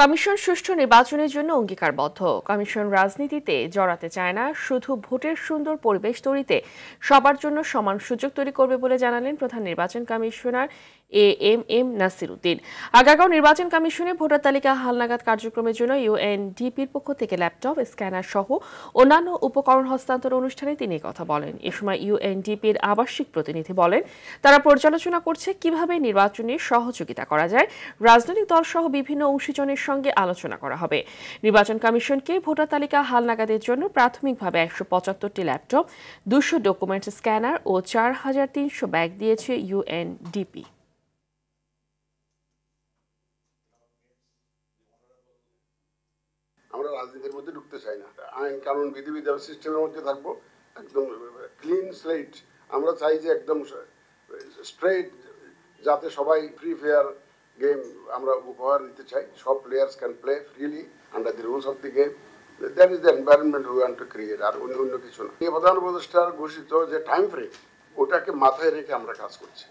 Commission সুষ্ঠু নির্বাচনের জন্য অঙ্গীকারবদ্ধ। কমিশন রাজনীতিতে জড়াতে চায় না, শুধু ভোটের সুন্দর পরিবেশ তৈরিতে সবার জন্য সমান সুযোগ তৈরি করবে বলে জানালেন প্রধান নির্বাচন কমিশনার এএমএম নাসির উদ্দিন। আগারগাঁও নির্বাচন কমিশনে ভোটার তালিকা হালনাগাদ কার্যক্রমের জন্য ইউএনডিপির পক্ষ থেকে ল্যাপটপ, স্ক্যানার সহ অন্যান্য উপকরণ হস্তান্তর অনুষ্ঠানে তিনি কথা বলেন। এ সময় ইউএনডিপির আবাসিক প্রতিনিধি বলেন, তারা পর্যালোচনা করছে কিভাবে নির্বাচনে সহযোগিতা করা যায়। রাজনৈতিক দল সহ বিভিন্ন অংশীজনের সঙ্গে আলোচনা করা হবে। নির্বাচন কমিশনকে ভোটার তালিকা হালনাগাদের জন্য প্রাথমিকভাবে ১৭৫টি ল্যাপটপ, ২০০ ডকুমেন্ট স্ক্যানার ও ৪,৩০০ ব্যাগ দিয়েছে ইউএনডিপি। আমরা রাজনীতির মধ্যে ঢুকতে চাই না, আইন কানুন বিধিবিধান সিস্টেমের মধ্যে থাকবো, একদম ক্লিন স্লেট। আমরা চাই যে একদম স্ট্রেট, যাতে সবাই ফ্রি ফেয়ার গেম আমরা উপহার দিতে চাই। সব players can play freely under the rules of the game. That is the environment we want to create, আর অন্য কিছু না। এই প্রধান উপদেষ্টার ঘোষিত যে টাইম ফ্রেম, ওটাকে মাথায় রেখে আমরা কাজ করছি।